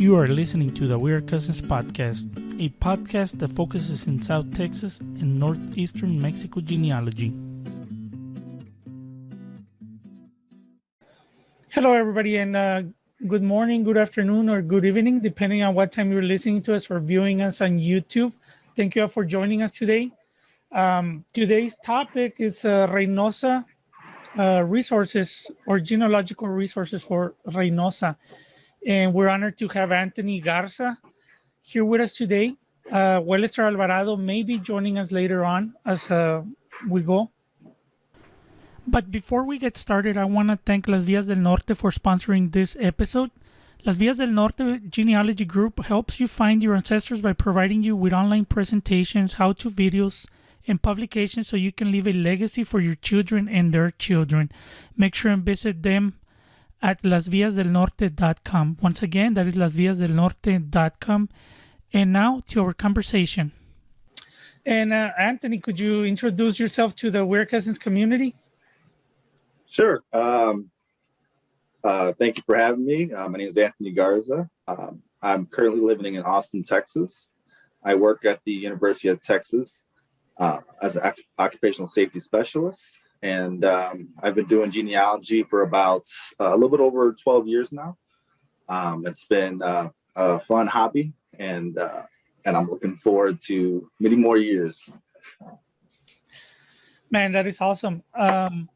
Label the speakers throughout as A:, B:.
A: You are listening to the We Are Cousins podcast, a podcast that focuses in South Texas and northeastern Mexico genealogy. Hello, everybody, and good morning, good afternoon, or good evening, depending on what time you're listening to us or viewing us on YouTube. Thank you all for joining us today. Today's topic is Reynosa resources or genealogical resources for Reynosa. And we're honored to have Anthony Garza here with us today. Wellester Alvarado may be joining us later on as we go. But before we get started, I want to thank Las Vías del Norte for sponsoring this episode. Las Vías del Norte Genealogy Group helps you find your ancestors by providing you with online presentations, how-to videos, and publications so you can leave a legacy for your children and their children. Make sure and visit them at lasviasdelnorte.com. Once again, that is lasviasdelnorte.com. And now to our conversation. And Anthony, could you introduce yourself to the We're Cousins community?
B: Sure. Thank you for having me. My name is Anthony Garza. I'm currently living in Austin, Texas. I work at the University of Texas as an occupational safety specialist. And I've been doing genealogy for about a little bit over 12 years now. It's been a fun hobby, and I'm looking forward to many more years.
A: Man, that is awesome. And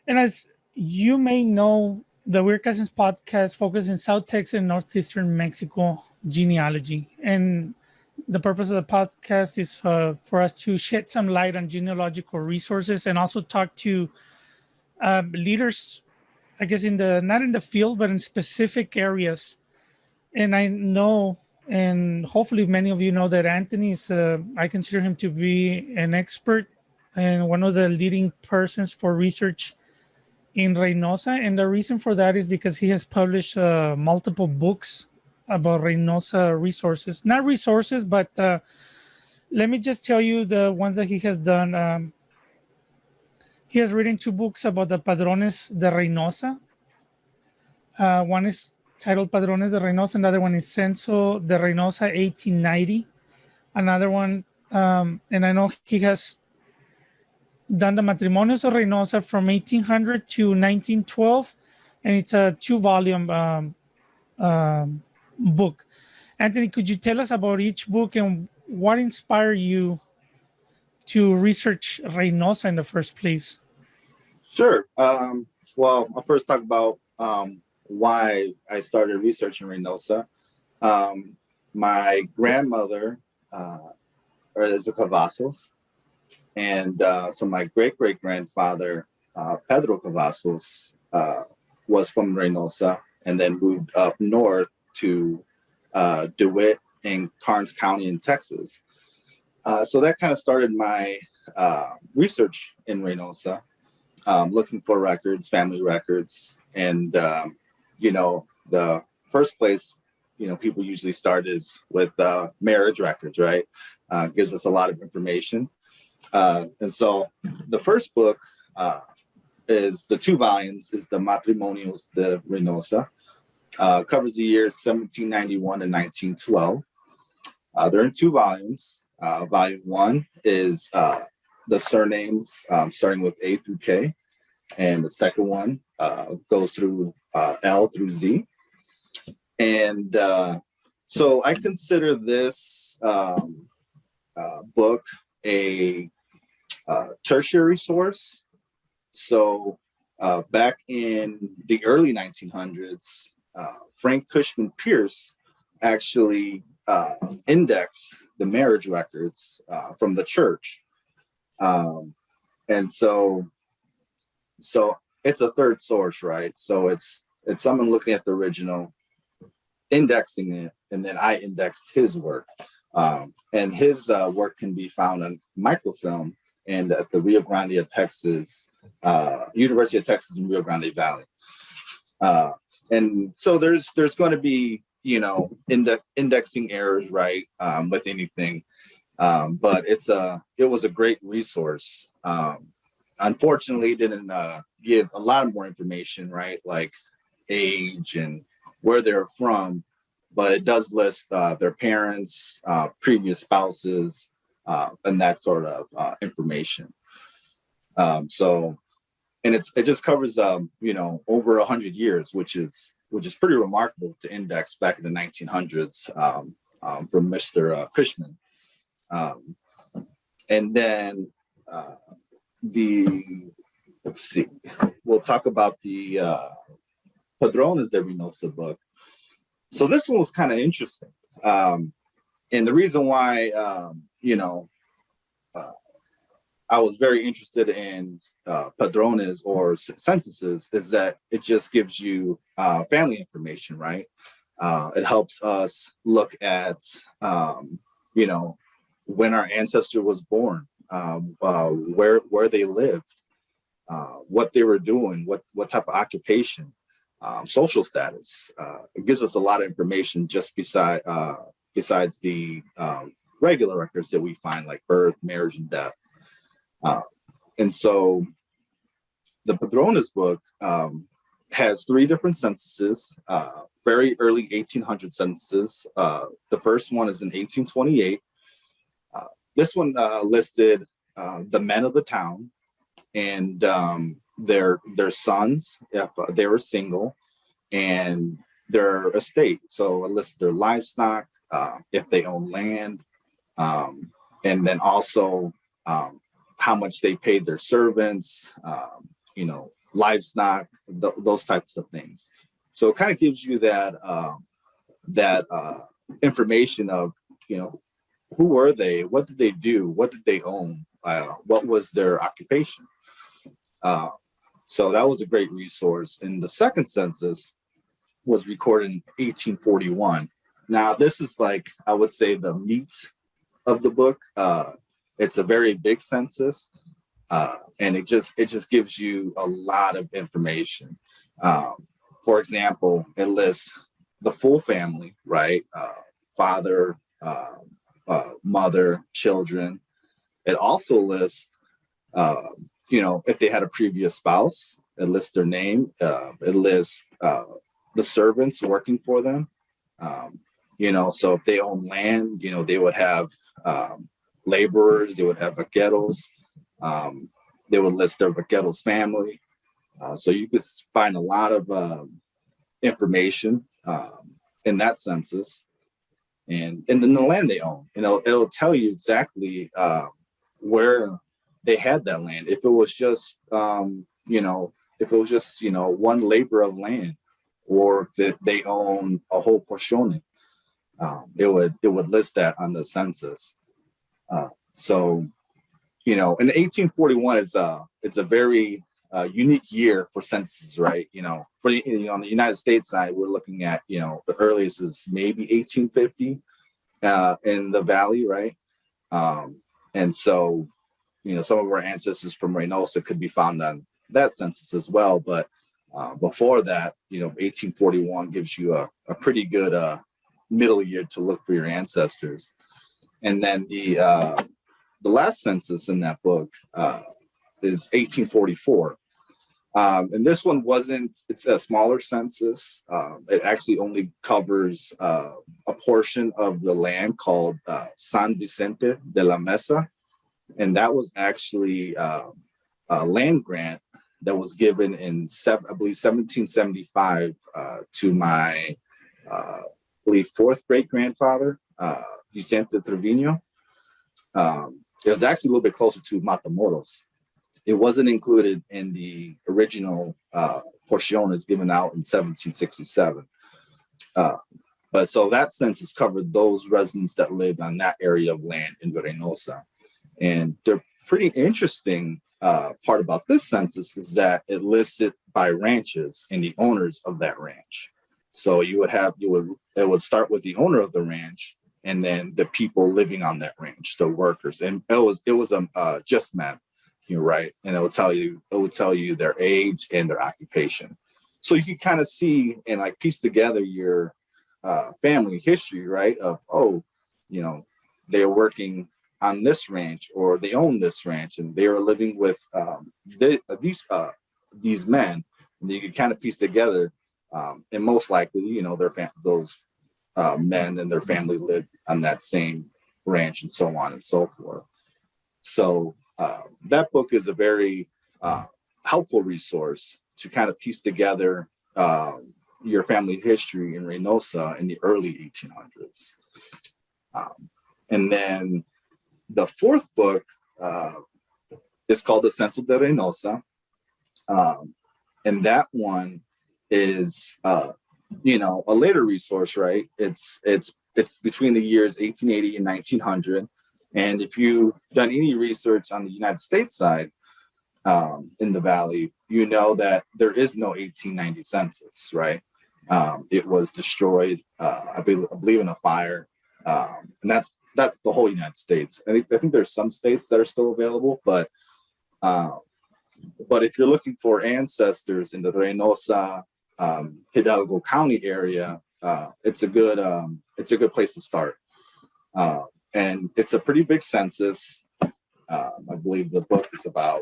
A: as you may know, the Weird Cousins podcast focuses in South Texas and northeastern Mexico genealogy. And the purpose of the podcast is for us to shed some light on genealogical resources and also talk to leaders, I guess, not in the field, but in specific areas. And I know, and hopefully many of you know, that Anthony is, I consider him to be an expert and one of the leading persons for research in Reynosa. And the reason for that is because he has published multiple books about Reynosa resources. Not resources, but let me just tell you the ones that he has done. He has written 2 books about the Padrones de Reynosa. One is titled Padrones de Reynosa, another one is Censo de Reynosa 1890. Another one, and I know he has done the Matrimonios de Reynosa from 1800 to 1912, and it's a 2-volume book. Anthony, could you tell us about each book and what inspired you to research Reynosa in the first place?
B: Sure. Well, I'll first talk about why I started researching Reynosa. My grandmother is a Cavazos, and so my great-great-grandfather, Pedro Cavazos, was from Reynosa and then moved up north to DeWitt in Karnes County in Texas. So that kind of started my research in Reynosa, looking for records, family records. And, the first place, people usually start is with marriage records, right? Gives us a lot of information. And so the first book is the 2 volumes, is the Matrimonios de Reynosa. Covers the years 1791 and 1912. They're in 2 volumes. Volume 1 is the surnames starting with A through K, and the second one goes through L through Z. And so I consider this book a tertiary source. So back in the early 1900s, Frank Cushman Pierce actually indexed the marriage records from the church. And so it's a third source, right? So it's someone looking at the original, indexing it, and then I indexed his work. And his work can be found on microfilm and at the Rio Grande of Texas, University of Texas in Rio Grande Valley. And so there's going to be, indexing errors, right, with anything. But it was a great resource. Unfortunately, it didn't give a lot more information, right, like age and where they're from. but it does list their parents, previous spouses, and that sort of information. So, and it just covers over 100 years, which is pretty remarkable to index back in the 1900s from Mr. Cushman. And then let's see, we'll talk about the Padrones de Reynosa book. So this one was kind of interesting. And the reason why, I was very interested in padrones or censuses is that it just gives you family information, right? It helps us look at, when our ancestor was born, where they lived, what they were doing, what type of occupation, social status. It gives us a lot of information just besides the regular records that we find, like birth, marriage, and death. And so the Padrones book has 3 different censuses, very early 1800 censuses. The first one is in 1828. This one listed the men of the town and their sons, if they were single, and their estate. So it lists their livestock, if they own land, and then also how much they paid their servants, livestock, those types of things. So it kind of gives you that information of, who were they? What did they do? What did they own? What was their occupation? So that was a great resource. And the second census was recorded in 1841. Now, this is like, I would say, the meat of the book. It's a very big census, and it just gives you a lot of information. For example, it lists the full family, right? Father, mother, children. It also lists, if they had a previous spouse. It lists their name. It lists the servants working for them. So if they own land, they would have laborers, they would have vaqueros, they would list their vaqueros family. So you could find a lot of information in that census. And then the land they own, it'll tell you exactly where they had that land. If it was just, one labor of land, or if they own a whole portion, it would list that on the census. So, in 1841 it's a very unique year for censuses, right? On the United States side, we're looking at, the earliest is maybe 1850 in the valley, right? And so, some of our ancestors from Reynosa could be found on that census as well. But before that, 1841 gives you a pretty good middle year to look for your ancestors. And then the last census in that book is 1844. And this one it's a smaller census. It actually only covers a portion of the land called San Vicente de la Mesa. And that was actually a land grant that was given in, I believe, 1775 to my, fourth great grandfather, Vicente Trevino. It was actually a little bit closer to Matamoros. It wasn't included in the original porciones given out in 1767. But so that census covered those residents that lived on that area of land in Reynosa. And the pretty interesting part about this census is that it lists it by ranches and the owners of that ranch. So it would start with the owner of the ranch, and then the people living on that ranch, the workers. And it was just men, right? And it would tell you their age and their occupation. So you can kind of see and like piece together your family history, right? Of, they're working on this ranch, or they own this ranch, and they are living with these men. And you can kind of piece together, and most likely, those men and their family lived on that same ranch, and so on and so forth. So that book is a very helpful resource to kind of piece together your family history in Reynosa in the early 1800s. And then the fourth book is called The Censo de Reynosa. And that one is, you know, a later resource, right? It's between the years 1880 and 1900. And if you've done any research on the United States side in the Valley, you know that there is no 1890 census, right? It was destroyed, I believe, in a fire. And that's the whole United States. I think there's some states that are still available, but if you're looking for ancestors in the Reynosa, Hidalgo County area, it's a good place to start. And it's a pretty big census. I believe the book is about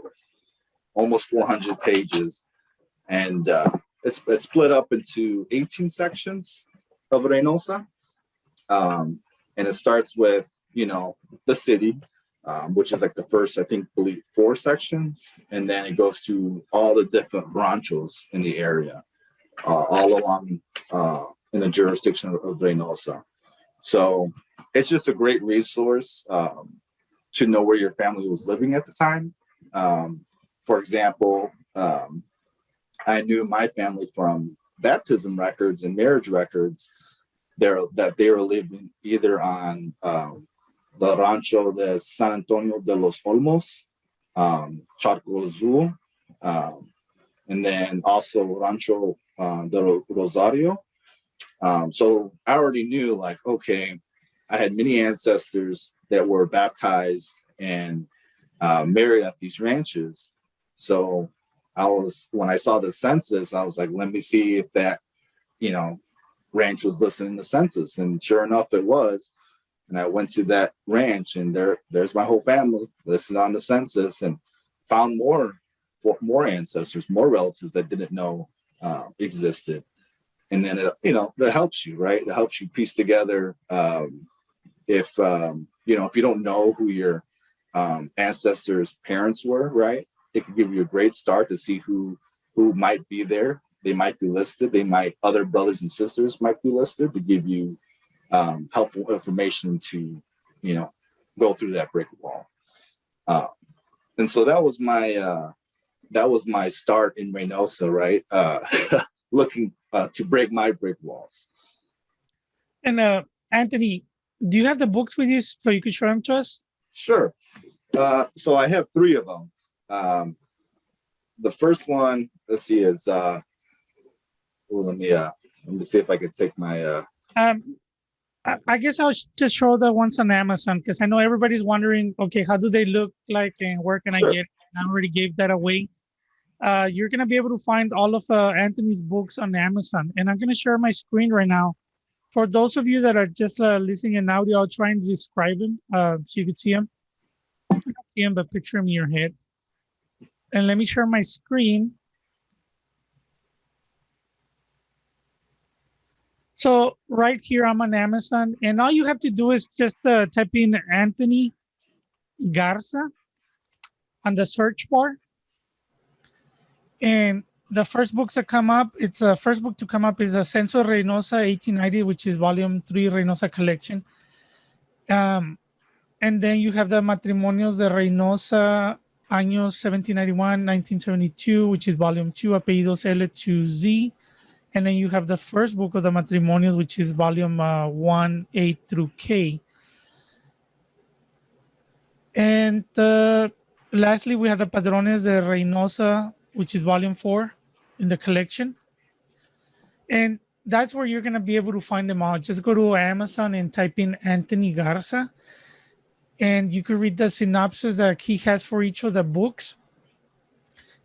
B: almost 400 pages, and it's split up into 18 sections of Reynosa. And it starts with, you know, the city, which is like the first, I believe 4 sections. And then it goes to all the different ranchos in the area, all along in the jurisdiction of Reynosa. So it's just a great resource to know where your family was living at the time. For example, I knew my family from baptism records and marriage records that they were living either on the Rancho de San Antonio de los Olmos, Charco Azul, and then also Rancho de Rosario. So I already knew, like, okay, I had many ancestors that were baptized and married at these ranches. So when I saw the census, I was like, let me see if that, you know, ranch was listed in the census. And sure enough, it was. And I went to that ranch, and there's my whole family listed on the census, and found more ancestors, more relatives that didn't know existed. And then it helps you, right? It helps you piece together if you don't know who your ancestors' parents were, right? It can give you a great start to see who might be there. They might be listed. Other brothers and sisters might be listed to give you helpful information to, go through that brick wall. And so that was my start in Reynosa, right? Looking to break my brick walls.
A: And Anthony, do you have the books with you so you could show them to us?
B: Sure. So I have 3 of them. The first one, let's see, is let me see if I could take my.
A: I guess I'll just show the ones on Amazon, because I know everybody's wondering, okay, how do they look like and where can
B: Sure.
A: I get it? I already gave that away. You're going to be able to find all of Anthony's books on Amazon. And I'm going to share my screen right now. For those of you that are just listening in audio, I'll try and describe them so you can see them. Not see them, but picture them in your head. And let me share my screen. So right here, I'm on Amazon, and all you have to do is just type in Anthony Garza on the search bar. And the first books that come up, first book to come up is a Censo Reynosa 1890, which is volume 3 Reynosa collection. And then you have the Matrimonios de Reynosa, años 1791, 1972, which is volume 2, Apellidos L to Z. And then you have the first book of the Matrimonios, which is volume 1, 8 through K. And lastly, we have the Padrones de Reynosa, which is volume 4 in the collection. And that's where you're going to be able to find them all. Just go to Amazon and type in Anthony Garza, and you can read the synopsis that he has for each of the books.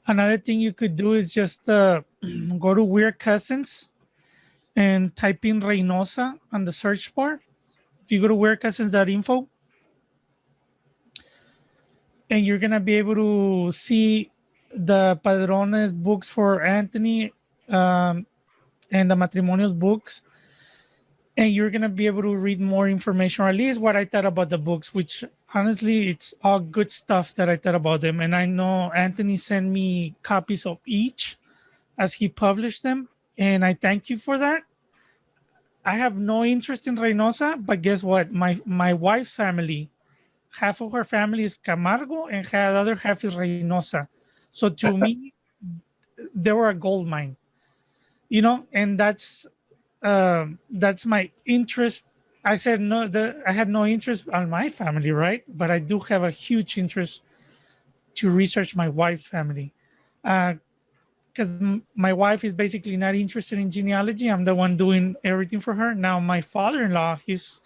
A: Another thing you could do is just go to Weird Cousins and type in Reynosa on the search bar. If you go to weirdcousins.info, and you're going to be able to see the Padrones books for Anthony and the Matrimonios books. and you're gonna be able to read more information, or at least what I thought about the books, which honestly it's all good stuff that I thought about them. And I know Anthony sent me copies of each as he published them, and I thank you for that. I have no interest in Reynosa, but guess what? My wife's family, half of her family is Camargo, and the other half is Reynosa. So to me, they were a gold mine, and that's my interest. I said no, I had no interest on my family, right? But I do have a huge interest to research my wife's family, because my wife is basically not interested in genealogy. I'm the one doing everything for her. Now my father-in-law, he's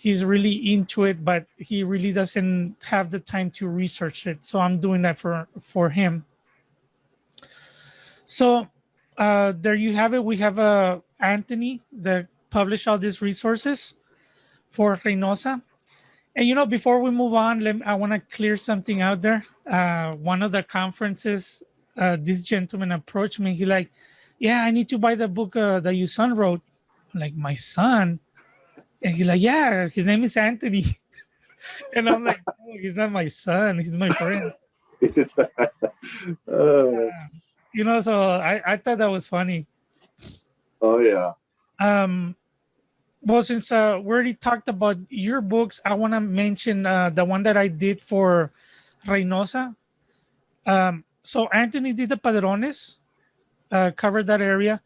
A: really into it, but he really doesn't have the time to research it. So I'm doing that for him. So there you have it. We have Anthony that published all these resources for Reynosa. And before we move on, I want to clear something out there. One of the conferences, this gentleman approached me. He like, yeah, I need to buy the book that your son wrote. I'm like, my son? And he's like, yeah, his name is Anthony. And I'm like, oh, he's not my son. He's my friend.
B: uh,
A: So I thought that was funny.
B: oh yeah.
A: Um, well, since we already talked about your books, I want to mention the one that I did for Reynosa. So Anthony did the Padrones, covered that area.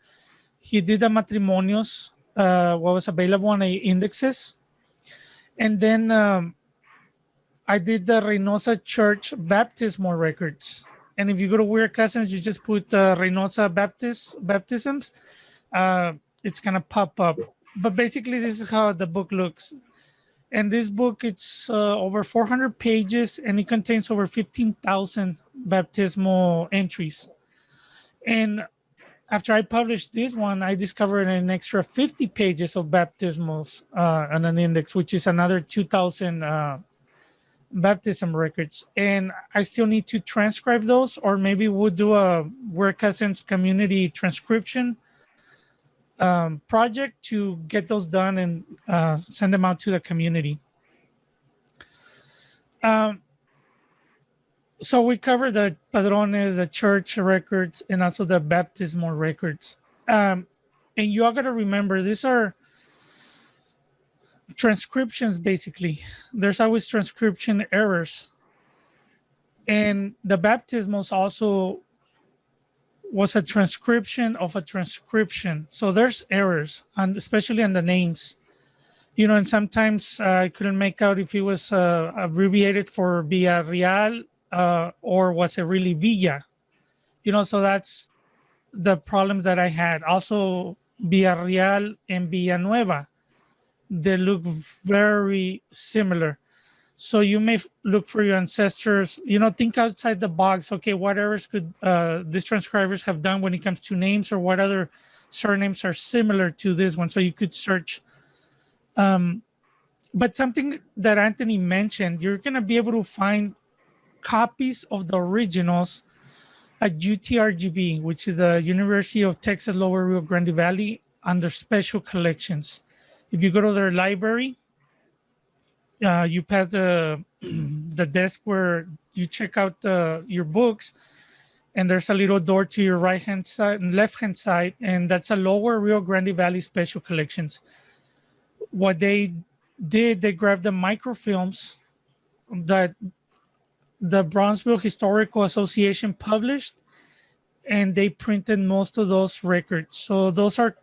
A: He did the Matrimonios, what was available on the indexes. And then I did the Reynosa Church baptismal records. And if you go to Weird Cousins, you just put Reynosa baptisms, uh, it's gonna pop up. But basically, this is how the book looks. And this book, it's over 400 pages, and it contains over 15,000 baptismal entries. And after I published this one, I discovered an extra 50 pages of baptismals on an index, which is another 2,000 baptism records. And I still need to transcribe those, or maybe we'll do a Weird Cousins community transcription project to get those done and send them out to the community. Um, so we cover the padrones, the church records, and also the baptismal records. And you all got to remember, these are transcriptions basically. There's always transcription errors. And the baptismals also was a transcription of a transcription. So there's errors, and especially on the names. And sometimes I couldn't make out if it was abbreviated for Villarreal or was it really Villa. So that's the problems that I had. Also, Villarreal and Villanueva, they look very similar. So you may look for your ancestors, think outside the box. Okay, what errors could these transcribers have done when it comes to names, or what other surnames are similar to this one? So you could search. But something that Anthony mentioned, you're going to be able to find copies of the originals at UTRGV, which is the University of Texas Lower Rio Grande Valley, under special collections. If you go to their library, you pass the the desk where you check out your books, and there's a little door to your right hand side and left hand side, and that's a Lower Rio Grande Valley special collections. What they did, they grabbed the microfilms that the Brownsville Historical Association published, and they printed most of those records. So those are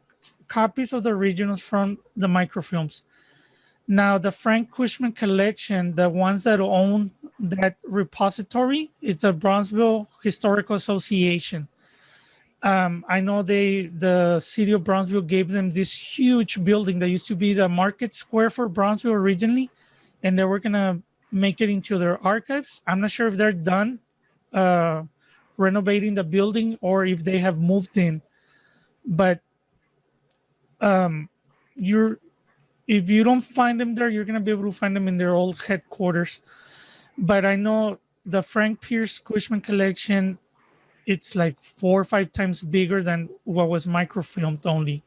A: copies of the originals from the microfilms. Now, the Frank Cushman collection, the ones that own that repository, it's a Brownsville Historical Association. I know the city of Brownsville gave them this huge building that used to be the market square for Brownsville originally, and they were gonna make it into their archives. I'm not sure if they're done renovating the building or if they have moved in, but you're if you don't find them there, you're gonna be able to find them in their old headquarters. But I know the Frank Pierce Cushman collection, it's like 4 or 5 times bigger than what was microfilmed only.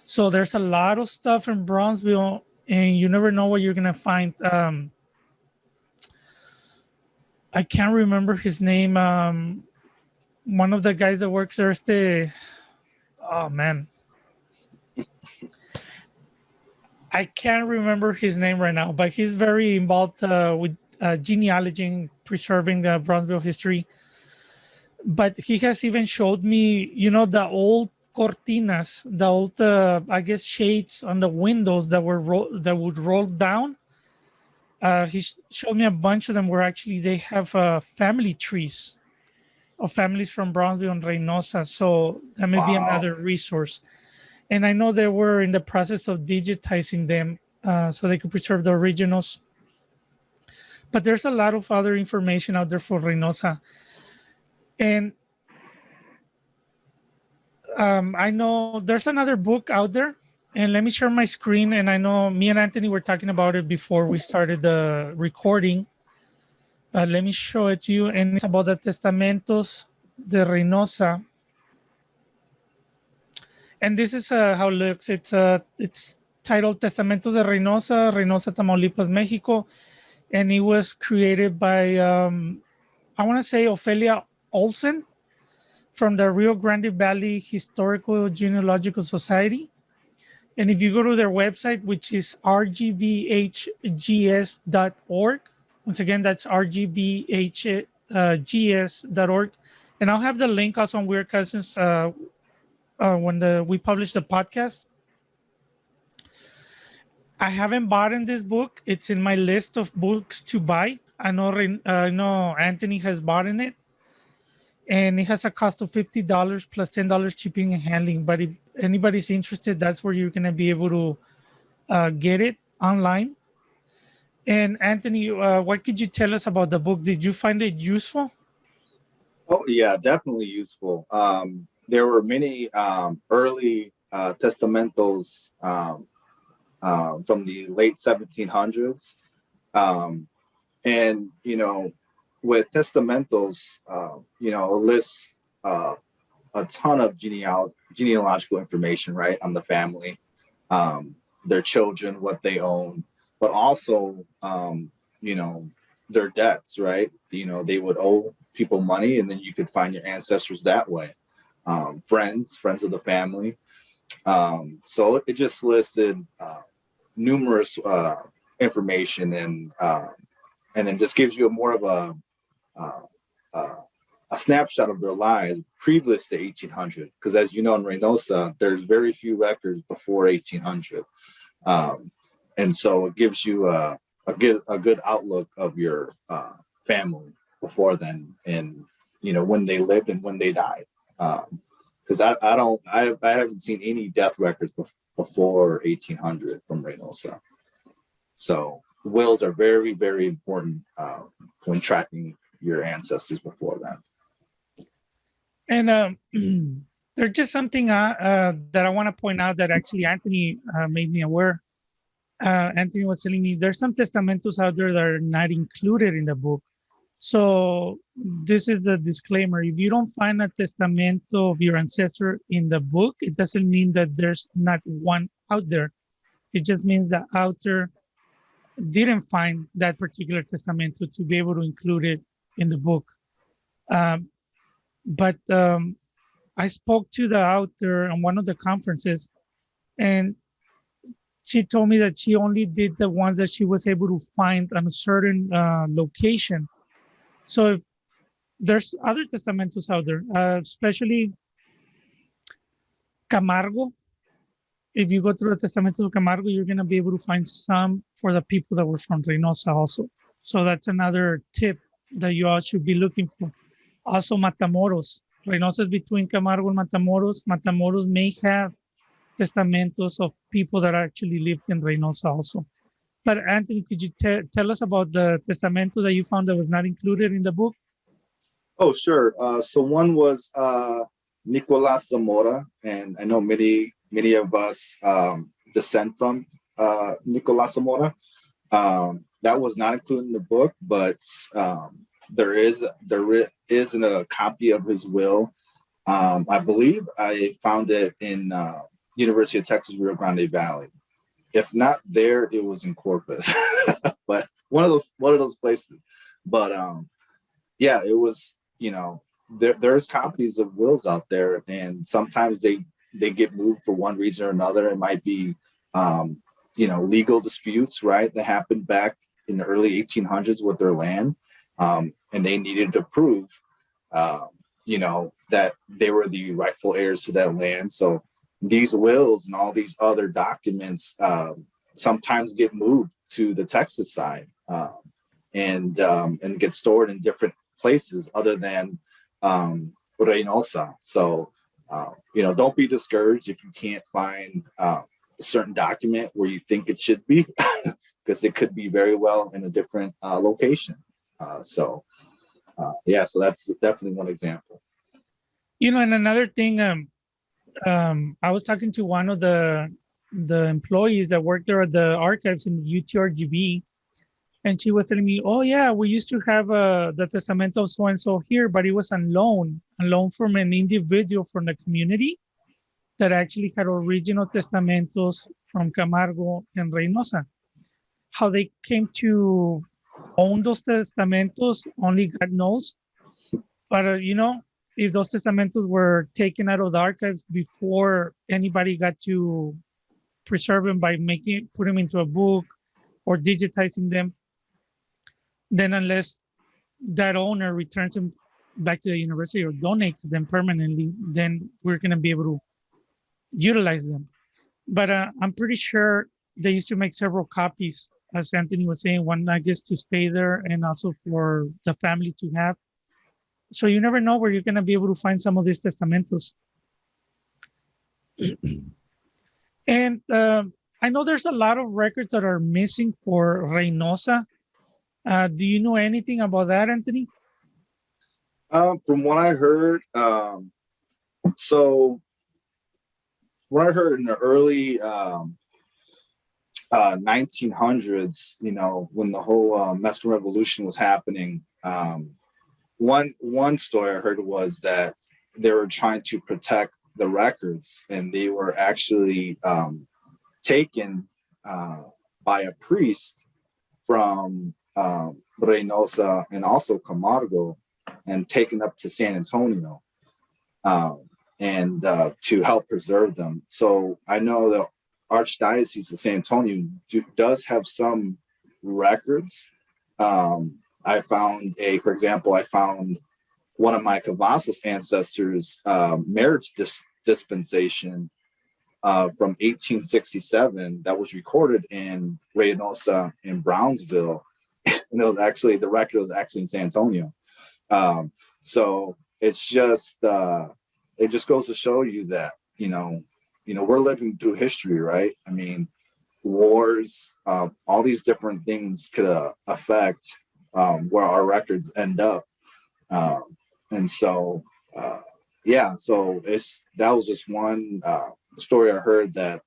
A: So there's a lot of stuff in Bronzeville, and you never know what you're gonna find. I can't remember his name. One of the guys that works there is oh man, I can't remember his name right now, but he's very involved with genealogy and preserving the Bronzeville history. But he has even showed me, the old cortinas, the old, I guess, shades on the windows that that would roll down. He showed me a bunch of them where actually they have family trees of families from Bronzeville and Reynosa. So that may be
B: Wow.
A: another resource. And I know they were in the process of digitizing them so they could preserve the originals. But there's a lot of other information out there for Reynosa. And I know there's another book out there. And let me share my screen. And I know me and Anthony were talking about it before we started the recording. Let me show it to you. And it's about the Testamentos de Reynosa. And this is how it looks. It's titled Testamentos de Reynosa, Reynosa, Tamaulipas, Mexico. And it was created by, I want to say, Ophelia Olsen from the Rio Grande Valley Historical Genealogical Society. And if you go to their website, which is rgbhgs.org, once again, that's rgbhgs.org. And I'll have the link also on Weird Cousins when we publish the podcast. I haven't bought in this book. It's in my list of books to buy. I know Anthony has bought in it, and it has a cost of $50 plus $10 shipping and handling. But if anybody's interested, that's where you're gonna be able to get it online. And Anthony, what could you tell us about the book? Did you find it useful?
B: Oh yeah, definitely useful. There were many early testamentos from the late 1700s, and with testamentos, it lists a ton of genealogical information, right, on the family, their children, what they own, but also, their debts, right? They would owe people money, and then you could find your ancestors that way. Friends of the family. So it just listed numerous information, and then just gives you more of a snapshot of their lives previous to 1800. Because as you know, in Reynosa, there's very few records before 1800, and so it gives you a good outlook of your family before then, and when they lived and when they died. Because I haven't seen any death records before 1800 from Reynosa. So wills are very, very important when tracking your ancestors before then.
A: And there's just something that I want to point out that actually Anthony made me aware. Anthony was telling me there's some testamentos out there that are not included in the book. So this is the disclaimer. If you don't find a testamento of your ancestor in the book, it doesn't mean that there's not one out there. It just means the author didn't find that particular testamento to be able to include it in the book. But I spoke to the author on one of the conferences, and she told me that she only did the ones that she was able to find on a certain location. So there's other testamentos out there, especially Camargo. If you go through the Testamento of Camargo, you're going to be able to find some for the people that were from Reynosa also. So that's another tip that you all should be looking for. Also, Matamoros. Reynosa is between Camargo and Matamoros. Matamoros may have testamentos of people that actually lived in Reynosa also. But Anthony, could you tell us about the testamento that you found that was not included in the book?
B: Oh, sure. So one was Nicolas Zamora, and I know many of us descend from Nicolas Zamora. That was not included in the book, but there is a copy of his will. I believe I found it in University of Texas, Rio Grande Valley. If not there, it was in Corpus, but one of those places. But yeah, it was, there's copies of wills out there, and sometimes they get moved for one reason or another. It might be legal disputes, right, that happened back in the early 1800s with their land, and they needed to prove that they were the rightful heirs to that land. So these wills and all these other documents sometimes get moved to the Texas side, and get stored in different places other than Reynosa. So don't be discouraged if you can't find a certain document where you think it should be, because it could be very well in a different location. So that's definitely one example.
A: And another thing, I was talking to one of the employees that worked there at the archives in UTRGV, and she was telling me, "Oh yeah, we used to have the testamento of so and so here, but it was on loan from an individual from the community that actually had original testamentos from Camargo and Reynosa. How they came to own those testamentos, only God knows. But if those testamentos were taken out of the archives before anybody got to preserve them by put them into a book or digitizing them, then unless that owner returns them back to the university or donates them permanently, then we're going to be able to utilize them. But I'm pretty sure they used to make several copies, as Anthony was saying, one, I guess, to stay there and also for the family to have. So you never know where you're going to be able to find some of these testamentos. And I know there's a lot of records that are missing for Reynosa. Do you know anything about that, Anthony?
B: From what I heard, what I heard in the early 1900s, when the whole Mexican Revolution was happening, one story I heard was that they were trying to protect the records, and they were actually taken by a priest from Reynosa and also Camargo, and taken up to San Antonio, and to help preserve them. So I know the Archdiocese of San Antonio does have some records. For example, I found one of my Cavazos ancestors' marriage dispensation from 1867 that was recorded in Reynosa in Brownsville, and the record was actually in San Antonio. So it's just it just goes to show you that we're living through history, right? I mean, wars, all these different things could affect where our records end up, and so that was just one story I heard, that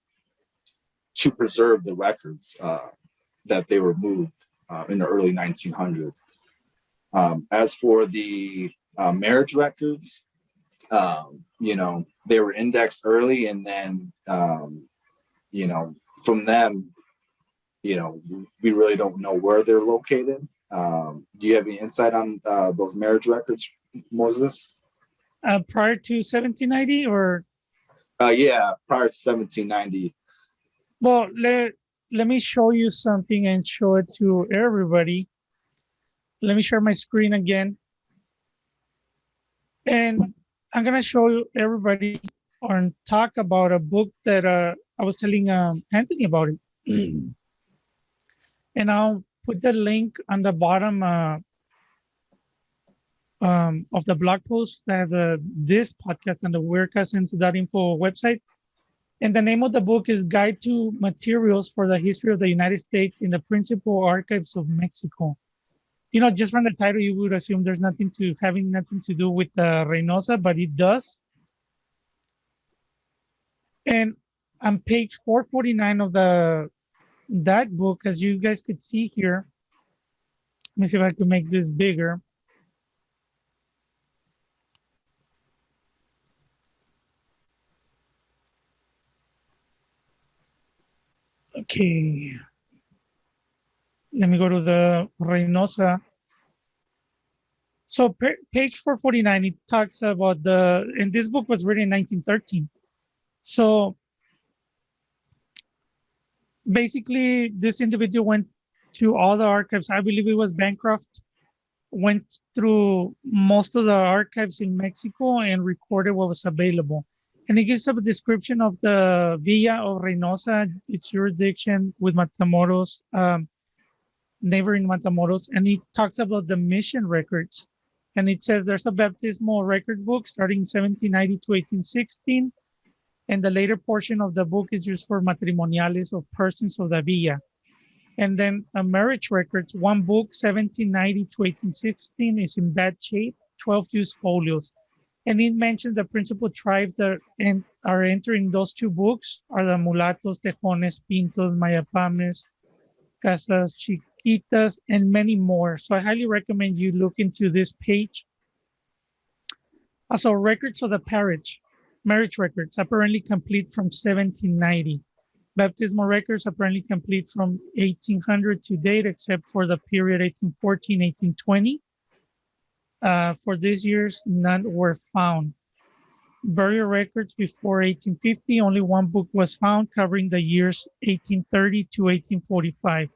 B: to preserve the records that they were moved in the early 1900s. As for the marriage records, they were indexed early, and then from them, we really don't know where they're located. Do you have any insight on those marriage records, Moses?
A: Prior to 1790, or?
B: Yeah, prior to 1790.
A: Well, let me show you something and show it to everybody. Let me share my screen again. And I'm going to show you everybody and talk about a book that I was telling Anthony about it. And I'll put the link on the bottom of the blog post that this podcast on the WeirDCousins.info website. And the name of the book is Guide to Materials for the History of the United States in the Principal Archives of Mexico. Just from the title, you would assume there's having nothing to do with Reynosa, but it does. And on page 449 of that book, as you guys could see here, let me see if I can make this bigger. Okay. Let me go to the Reynosa. So page 449, it talks about and this book was written in 1913. So basically, this individual went to all the archives. I believe it was Bancroft, went through most of the archives in Mexico and recorded what was available. And it gives a description of the Villa of Reynosa, its jurisdiction with Matamoros, neighboring Matamoros, and it talks about the mission records. And it says there's a baptismal record book starting 1790 to 1816, and the later portion of the book is used for matrimoniales of persons of the villa. And then marriage records, one book, 1790 to 1816, is in bad shape, 12 used folios. And it mentions the principal tribes that are entering those two books are the Mulatos, Tejones, Pintos, Mayapames, Casas Chiquitas, and many more. So I highly recommend you look into this page. Also, records of the marriage records, apparently complete from 1790. Baptismal records apparently complete from 1800 to date, except for the period 1814, 1820. For these years, none were found. Burial records before 1850, only one book was found covering the years 1830 to 1845.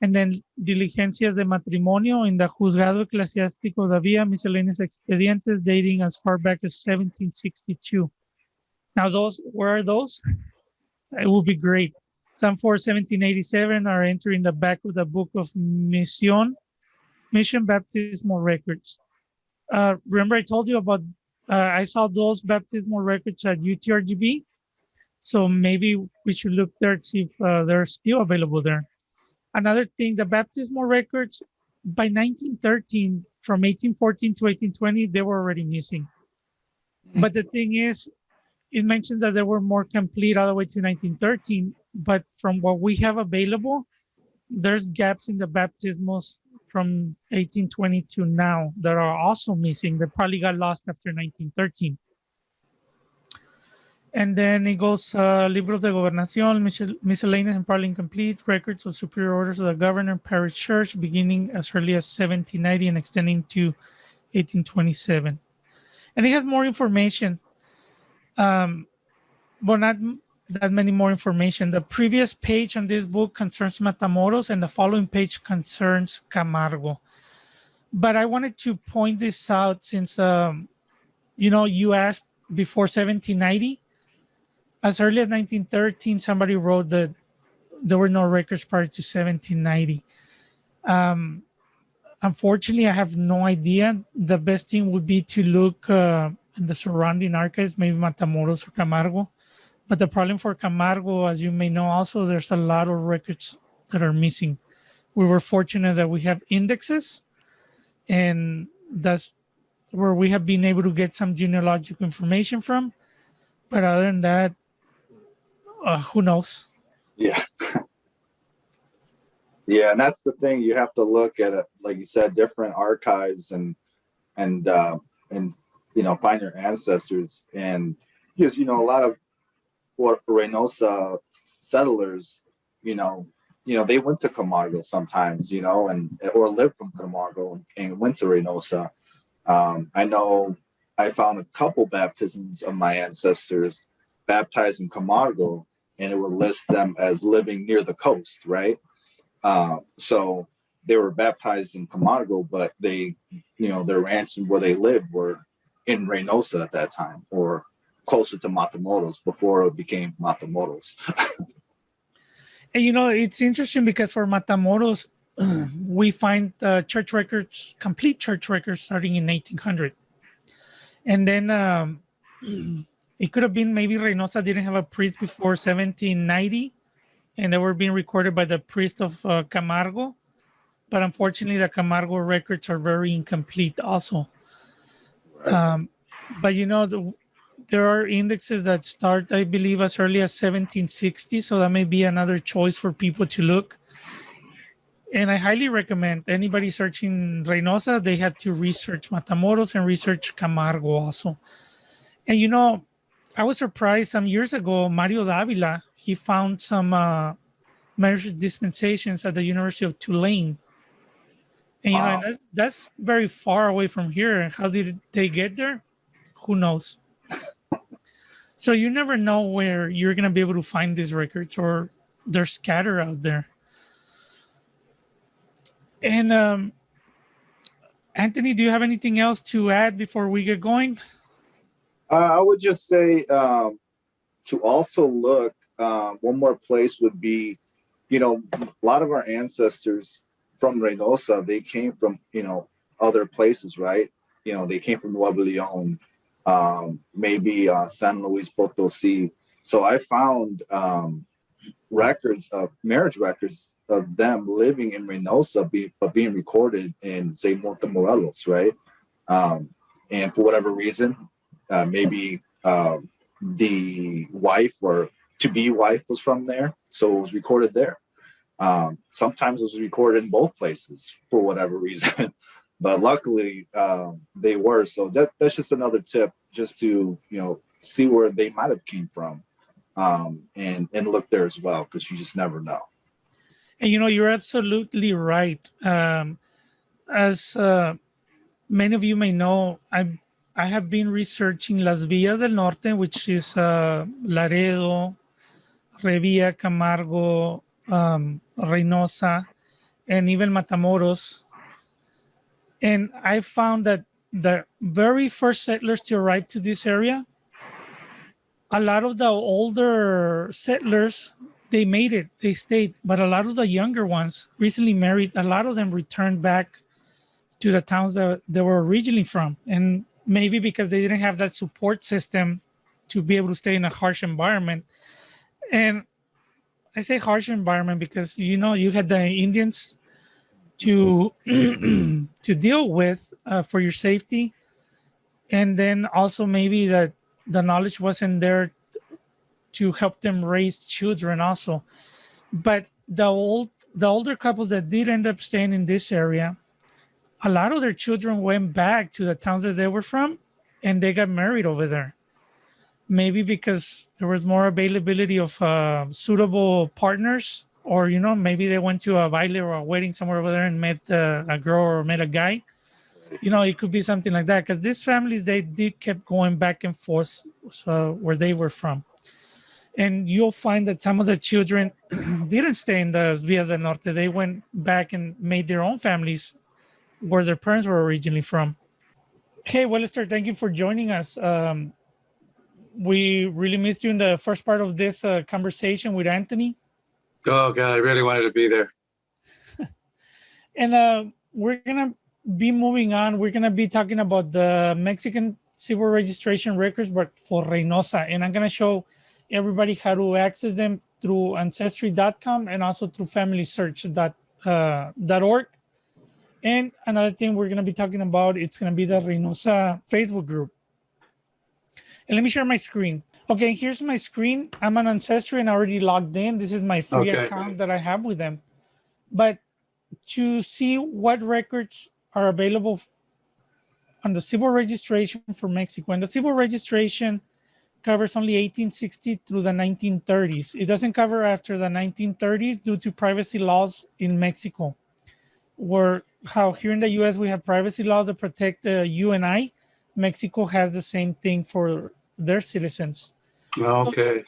A: And then diligencias de matrimonio in the Juzgado Eclesiástico de Villa, miscellaneous expedientes dating as far back as 1762. Now where are those? It will be great. Some for 1787 are entering the back of the book of Mission Baptismal Records. Remember I told you about, I saw those baptismal records at UTRGB. So maybe we should look there to see if they're still available there. Another thing, the baptismal records by 1913, from 1814 to 1820, they were already missing. But the thing is, it mentioned that they were more complete all the way to 1913. But from what we have available, there's gaps in the baptismals from 1820 to now that are also missing. They probably got lost after 1913. And then it goes Libros de Gobernación, miscellaneous and probably incomplete, records of superior orders of the governor, parish church, beginning as early as 1790 and extending to 1827. And it has more information, but not that many more information. The previous page on this book concerns Matamoros, and the following page concerns Camargo. But I wanted to point this out since, you asked before 1790. As early as 1913, somebody wrote that there were no records prior to 1790. Unfortunately, I have no idea. The best thing would be to look in the surrounding archives, maybe Matamoros or Camargo. But the problem for Camargo, as you may know also, there's a lot of records that are missing. We were fortunate that we have indexes, and that's where we have been able to get some genealogical information from. But other than that, who knows?
B: Yeah. Yeah, and that's the thing. You have to look at it, like you said, different archives and find your ancestors. And because a lot of what Reynosa settlers, they went to Camargo sometimes, or lived from Camargo and went to Reynosa. I know I found a couple baptisms of my ancestors baptized in Camargo, and it would list them as living near the coast, right? So they were baptized in Camargo, but they, their ranch and where they lived were in Reynosa at that time, or closer to Matamoros before it became Matamoros.
A: And it's interesting because for Matamoros, we find church records, complete church records starting in 1800. And then it could have been maybe Reynosa didn't have a priest before 1790, and they were being recorded by the priest of Camargo. But unfortunately, the Camargo records are very incomplete also. Right. But there are indexes that start, I believe, as early as 1760. So that may be another choice for people to look. And I highly recommend anybody searching Reynosa, they have to research Matamoros and research Camargo also. And I was surprised some years ago, Mario Davila, he found some marriage dispensations at the University of Tulane. And you know,
B: Wow.
A: and that's very far away from here. And how did they get there? Who knows? So you never know where you're gonna be able to find these records, or they're scattered out there. And Anthony, do you have anything else to add before we get going?
B: I would just say to also look, one more place would be, a lot of our ancestors from Reynosa, they came from, other places, right? They came from Nuevo Leon, maybe San Luis Potosi. So I found records of marriage records of them living in Reynosa, but being recorded in, say, Montemorelos, right? And for whatever reason, maybe the wife or to be wife was from there, so it was recorded there. Sometimes it was recorded in both places for whatever reason, but luckily they were. So that's just another tip, just to see where they might have came from, and look there as well, because you just never know.
A: And you're absolutely right. As many of you may know, I have been researching Las Villas del Norte, which is Laredo, Revilla, Camargo, Reynosa, and even Matamoros. And I found that the very first settlers to arrive to this area, a lot of the older settlers, they made it, they stayed, but a lot of the younger ones recently married. A lot of them returned back to the towns that they were originally from, and maybe because they didn't have that support system to be able to stay in a harsh environment. And I say harsh environment because you had the Indians to to deal with for your safety, and then also maybe that the knowledge wasn't there to help them raise children also. But the older couples that did end up staying in this area, a lot of their children went back to the towns that they were from, and they got married over there. Maybe because there was more availability of suitable partners, or maybe they went to a baile or a wedding somewhere over there and met a girl or met a guy. It could be something like that, because these families, they did kept going back and forth, so where they were from. And you'll find that some of the children didn't stay in the Via del Norte. They went back and made their own families where their parents were originally from. Hey, Wellister, thank you for joining us. We really missed you in the first part of this conversation with Anthony.
C: Oh God, I really wanted to be there.
A: And we're gonna be moving on. We're gonna be talking about the Mexican civil registration records, but for Reynosa. And I'm gonna show everybody how to access them through ancestry.com and also through familysearch.org. And another thing we're gonna be talking about, it's gonna be the Reynosa Facebook group. And let me share my screen. Okay, here's my screen. I'm on Ancestry and already logged in. This is my free account that I have with them. But to see what records are available on the civil registration for Mexico, and the civil registration covers only 1860 through the 1930s. It doesn't cover after the 1930s due to privacy laws in Mexico, where how here in the US we have privacy laws that protect you and I. Mexico has the same thing for their citizens.
C: Okay.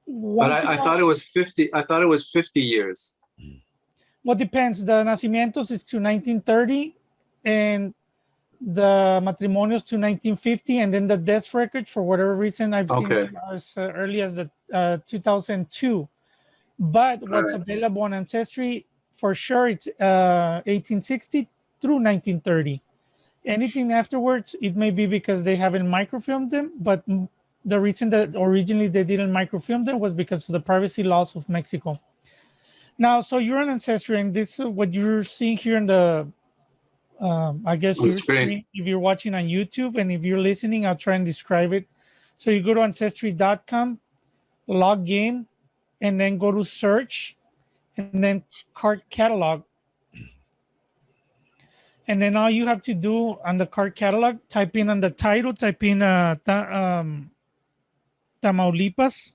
C: But I thought it was 50. I thought it was 50 years.
A: Well, depends. The nacimientos is to 1930, and the matrimonios to 1950, and then the death record, for whatever reason, I've seen them as early as the 2002. But what's available on Ancestry, for sure, it's 1860 through 1930. Anything afterwards, it may be because they haven't microfilmed them, but the reason that originally they didn't microfilm them was because of the privacy laws of Mexico. Now, so you're on Ancestry, and this is what you're seeing here in the, I guess, your screen, if you're watching on YouTube, and if you're listening, I'll try and describe it. So you go to ancestry.com, log in, and then go to search, and then card catalog. And then all you have to do on the card catalog, type in on the title, type in Tamaulipas.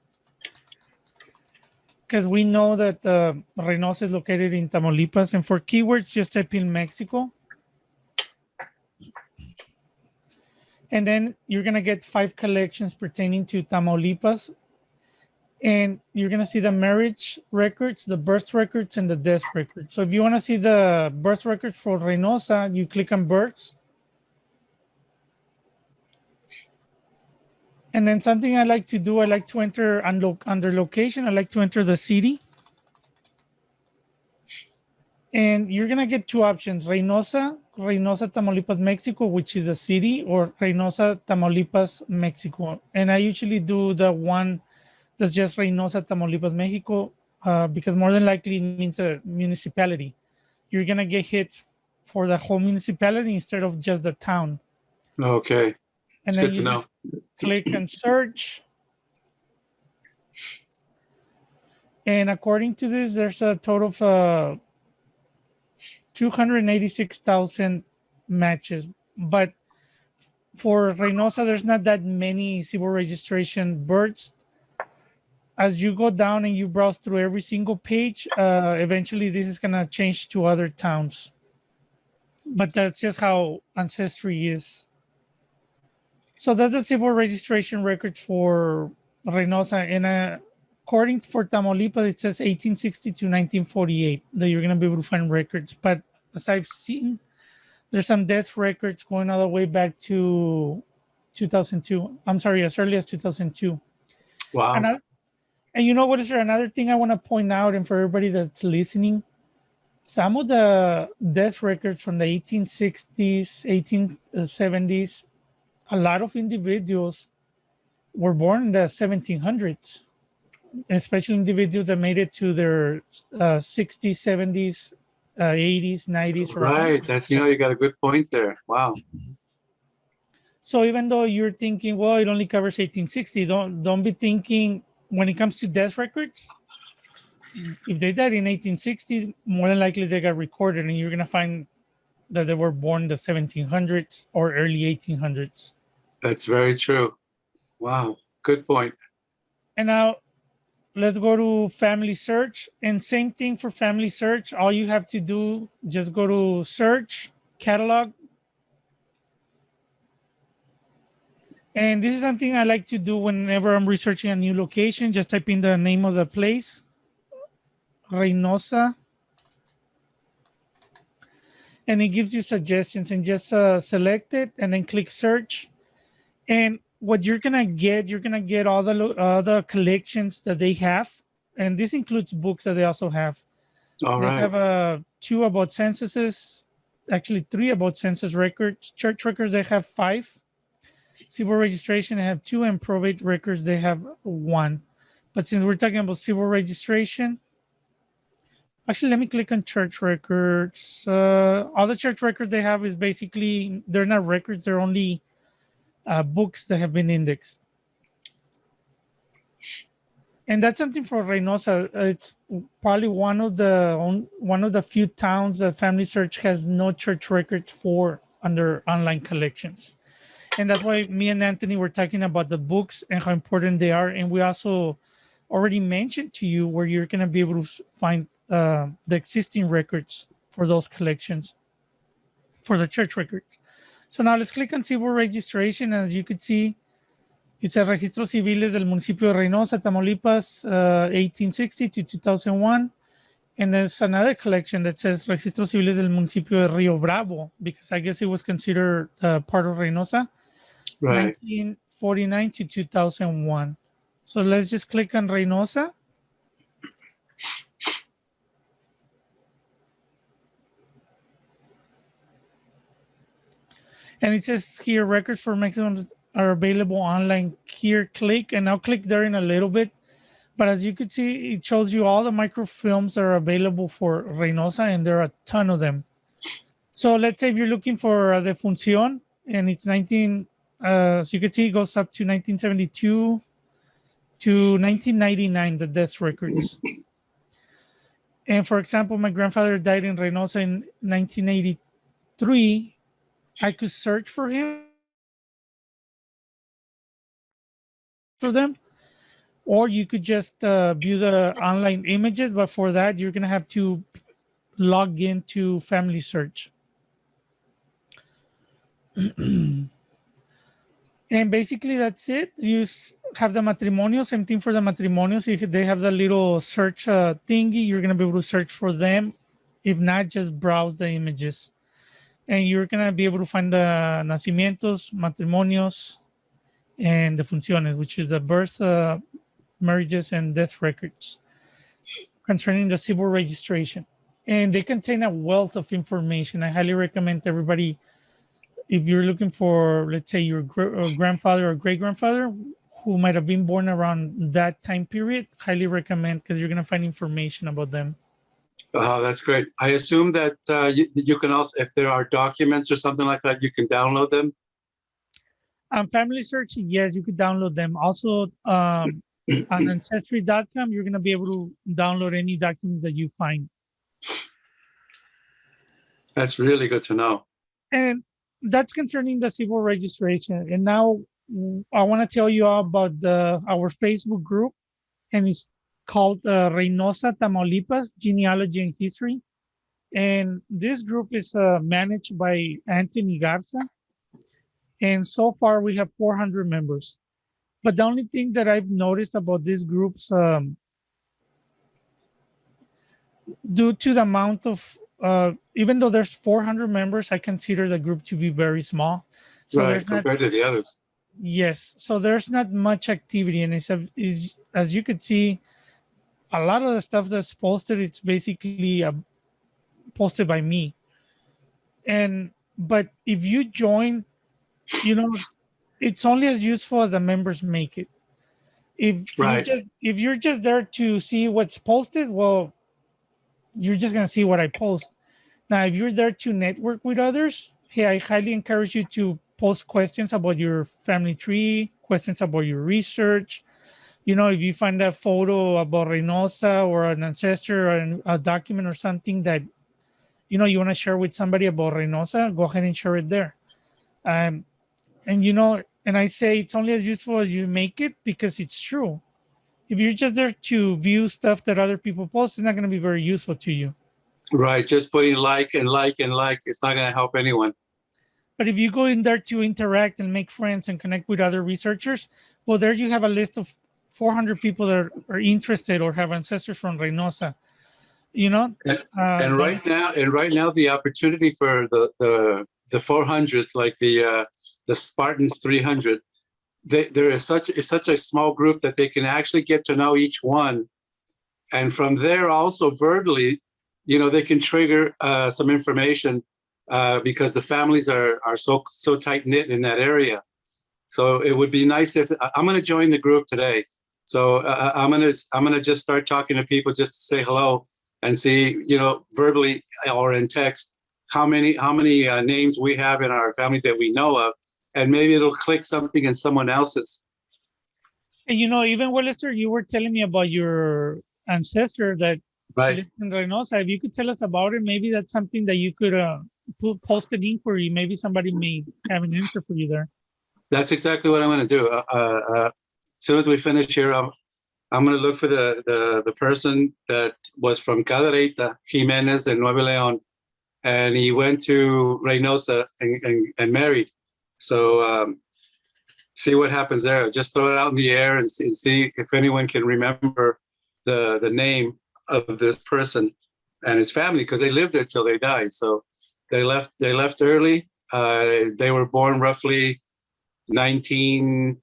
A: because we know that Reynosa is located in Tamaulipas. And for keywords, just type in Mexico. And then you're going to get 5 collections pertaining to Tamaulipas. And you're going to see the marriage records, the birth records, and the death records. So if you want to see the birth records for Reynosa, you click on births. And then something I like to do, I like to enter under location, I like to enter the city. And you're going to get 2 options, Reynosa, Tamaulipas, Mexico, which is the city, or Reynosa, Tamaulipas, Mexico. And I usually do the one that's just Reynosa, Tamaulipas, Mexico, because more than likely it means a municipality. You're going to get hits for the whole municipality instead of just the town.
C: Okay.
A: And
C: it's
A: then
C: good to know.
A: Click and search. And according to this, there's a total of 286,000 matches. But for Reynosa, there's not that many civil registration births. As you go down and you browse through every single page, eventually this is going to change to other towns. But that's just how Ancestry is. So that's the civil registration record for Reynosa. And according for Tamaulipas, it says 1860 to 1948 that you're going to be able to find records. But as I've seen, there's some death records going all the way back to 2002. I'm sorry, as early as 2002.
C: Wow.
A: And you know what is there? Another thing I want to point out, and for everybody that's listening, some of the death records from the 1860s, 1870s, a lot of individuals were born in the 1700s, especially individuals that made it to their 60s, 70s, 80s, 90s.
C: Right. That's, you got a good point there. Wow.
A: So even though you're thinking, well, it only covers 1860, don't be thinking when it comes to death records, if they died in 1860, more than likely they got recorded, and you're going to find that they were born in the 1700s or early 1800s.
C: That's very true. Wow. Good point.
A: And now let's go to family search. And same thing for family search. All you have to do, just go to search, catalog. And this is something I like to do whenever I'm researching a new location. Just type in the name of the place, Reynosa. And it gives you suggestions, and just select it and then click search. And what you're gonna get all the collections that they have, and this includes books that they also have.
C: All right.
A: They have 2 about censuses, actually 3 about census records. Church records, they have 5. Civil registration, they have 2, and probate records, they have 1. But since we're talking about civil registration, actually, let me click on church records. All the church records they have is basically, they're not records, they're only books that have been indexed. And that's something for Reynosa. It's probably one of the few towns that Family Search has no church records for under online collections. And that's why me and Anthony were talking about the books and how important they are. And we also already mentioned to you where you're going to be able to find the existing records for those collections, for the church records. So now let's click on civil registration. And as you could see, it says Registros Civiles del Municipio de Reynosa, Tamaulipas, 1860 to 2001. And there's another collection that says Registros Civiles del Municipio de Rio Bravo, because I guess it was considered part of Reynosa,
C: right.
A: 1949 to 2001. So let's just click on Reynosa. And it says here, records for maximums are available online. Here, click, and I'll click there in a little bit. But as you can see, it shows you all the microfilms that are available for Reynosa, and there are a ton of them. So let's say if you're looking for Defunción, and it's as you can see, it goes up to 1972 to 1999, the death records. And for example, my grandfather died in Reynosa in 1983. I could search for him, for them, or you could just view the online images. But for that, you're gonna have to log into Family Search. And basically that's it. You have the matrimonio, same thing for the matrimonios. If they have the little search thingy, you're going to be able to search for them. If not, just browse the images. And you're going to be able to find the nacimientos, matrimonios, and the funciones, which is the birth, marriages, and death records concerning the civil registration. And they contain a wealth of information. I highly recommend everybody, if you're looking for, let's say, your grandfather or great grandfather who might have been born around that time period, highly recommend, because you're going to find information about them.
C: Oh, that's great. I assume that you can also, if there are documents or something like that, you can download them.
A: Family Search, yes, you could download them. Also, on Ancestry.com, you're going to be able to download any documents that you find.
C: That's really good to know.
A: And that's concerning the civil registration. And now I want to tell you all about our Facebook group, and it's called Reynosa, Tamaulipas, Genealogy and History. And this group is managed by Anthony Garza. And so far we have 400 members. But the only thing that I've noticed about these groups, due to the amount of, even though there's 400 members, I consider the group to be very small. So
C: right, compared to the others.
A: Yes, so there's not much activity, and as you could see, a lot of the stuff that's posted, it's basically posted by me. But if you join, it's only as useful as the members make it. If you're just there to see what's posted, well, you're just gonna see what I post. Now, if you're there to network with others, hey, I highly encourage you to post questions about your family tree, questions about your research. If you find a photo about Reynosa or an ancestor or a document or something that, you want to share with somebody about Reynosa, go ahead and share it there. And I say it's only as useful as you make it, because it's true. If you're just there to view stuff that other people post, it's not going to be very useful to you.
C: Right, just putting like and like and like, it's not going to help anyone.
A: But if you go in there to interact and make friends and connect with other researchers, well, there you have a list of 400 people that are interested or have ancestors from Reynosa.
C: And right now, the opportunity for the 400, like the Spartans 300, there is such a small group that they can actually get to know each one, and from there also verbally, they can trigger some information because the families are so tight knit in that area. So it would be nice if I'm going to join the group today. So I'm gonna just start talking to people just to say hello and see, verbally or in text, how many names we have in our family that we know of, and maybe it'll click something in someone else's.
A: And even Wellester, you were telling me about your ancestor that lived in Reynosa. If you could tell us about it, maybe that's something that you could post an inquiry. Maybe somebody may have an answer for you there. That's
C: exactly what I'm going to do. As soon as we finish here, I'm going to look for the person that was from Cadereyta, Jimenez, and Nuevo León, and he went to Reynosa and married. So see what happens there. Just throw it out in the air and see if anyone can remember the name of this person and his family, because they lived there till they died. So they left early. They were born roughly 1920,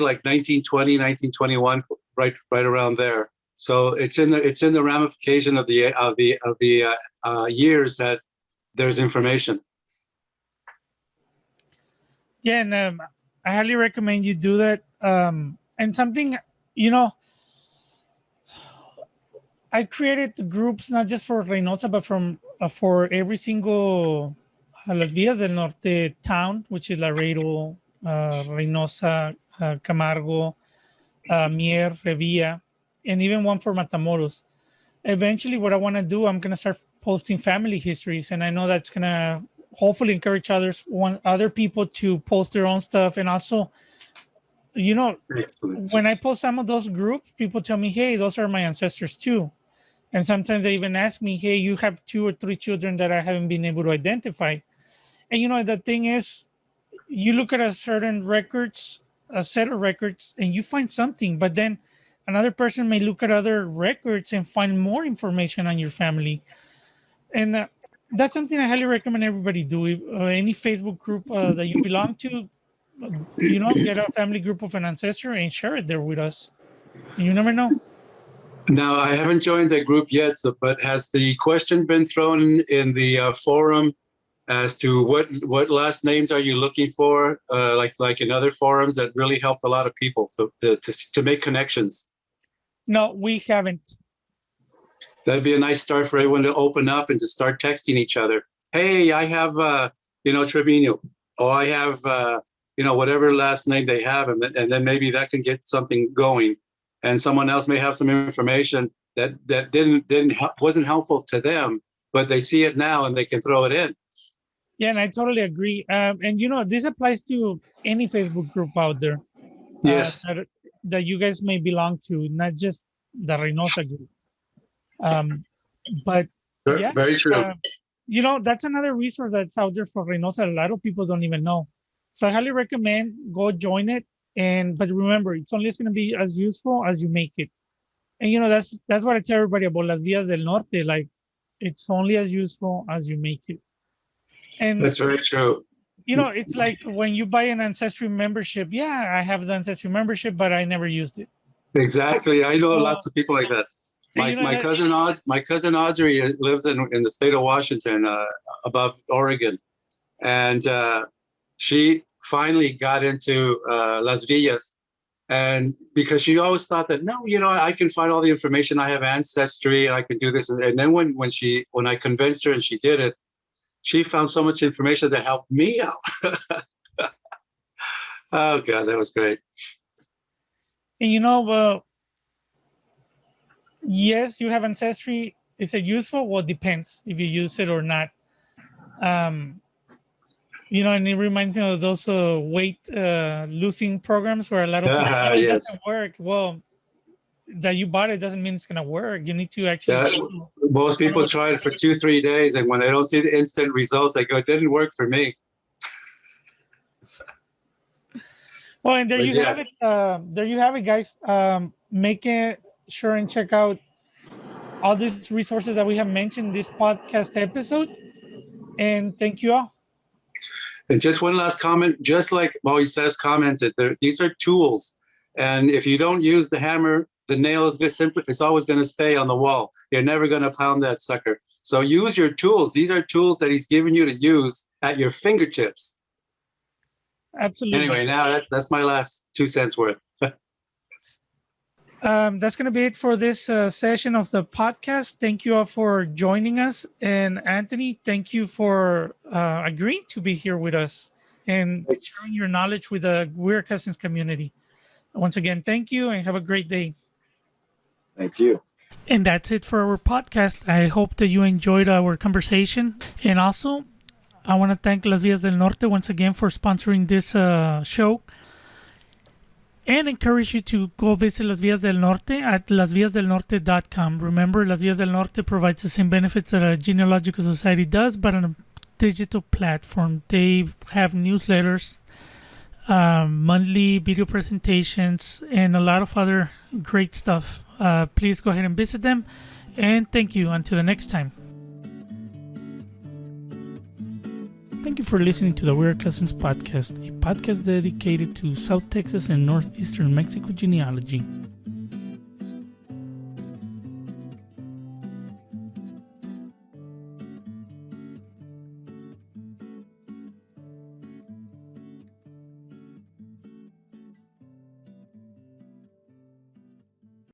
C: 1921, right around there. So it's in the ramification of the years that there's information.
A: Yeah, and I highly recommend you do that. And something, I created groups not just for Reynosa, but for every single Las Villas del Norte town, which is Laredo, Reynosa, Camargo, Mier, Revilla, and even one for Matamoros. Eventually, what I want to do, I'm going to start posting family histories, and I know that's going to hopefully encourage other people to post their own stuff. And also,
C: Excellent.
A: when I post some of those groups, people tell me, hey, those are my ancestors too. And sometimes they even ask me, hey, you have 2 or 3 children that I haven't been able to identify. And the thing is, you look at a certain records, a set of records, and you find something, but then another person may look at other records and find more information on your family. And that's something I highly recommend everybody do. If, any Facebook group that you belong to, get a family group of an ancestor and share it there with us. You never know.
C: Now, I haven't joined that group yet, but has the question been thrown in the forum as to what last names are you looking for, like in other forums that really helped a lot of people to make connections?
A: No, we haven't.
C: That'd be a nice start for everyone to open up and to start texting each other. Hey, I have, Trevino, or I have, whatever last name they have, and then maybe that can get something going. And someone else may have some information that wasn't helpful to them, but they see it now and they can throw it in.
A: Yeah, and I totally agree. And this applies to any Facebook group out there.
C: Yes.
A: That you guys may belong to, not just the Reynosa group. But yeah,
C: very true.
A: That's another resource that's out there for Reynosa. A lot of people don't even know. So I highly recommend go join it. But remember, it's only going to be as useful as you make it. And that's what I tell everybody about Las Vías del Norte. Like, it's only as useful as you make it. And
C: that's very true.
A: It's like when you buy an Ancestry membership. Yeah, I have the Ancestry membership, but I never used it.
C: Exactly. I know lots of people like that. My cousin Audrey lives in the state of Washington, above Oregon, and she finally got into Las Villas, and because she always thought that I can find all the information. I have Ancestry, and I can do this. And then when I convinced her and she did it, she found so much information that helped me out. Oh God, that was great.
A: And yes, you have Ancestry. Is it useful? Well, it depends if you use it or not. And it reminds me of those weight losing programs where a lot of people, it doesn't work. Well, that you bought it doesn't mean it's going to work. You need to actually.
C: Most people try it for 2-3 days, and when they don't see the instant results, they go, "It didn't work for me."
A: Well, and there you have it. There you have it, guys. Make sure and check out all these resources that we have mentioned in this podcast episode. And thank you all.
C: And just one last comment, just like Moises commented, these are tools. And if you don't use the hammer, the nail is it's always going to stay on the wall. You're never going to pound that sucker. So use your tools. These are tools that he's given you to use at your fingertips.
A: Absolutely.
C: Anyway, now that's my last 2 cents worth.
A: That's going to be it for this session of the podcast. Thank you all for joining us. And Anthony, thank you for agreeing to be here with us and sharing your knowledge with the Weird Cousins community. Once again, thank you and have a great day.
B: Thank you.
A: And that's it for our podcast. I hope that you enjoyed our conversation. And also, I want to thank Las Villas del Norte once again for sponsoring this show. And encourage you to go visit Las Villas del Norte at lasvillasdelnorte.com. Remember, Las Villas del Norte provides the same benefits that a Genealogical Society does, but on a digital platform. They have newsletters, monthly video presentations, and a lot of other great stuff. Please go ahead and visit them. And thank you. Until the next time. Thank you for listening to the Weird Cousins podcast, a podcast dedicated to South Texas and Northeastern Mexico genealogy.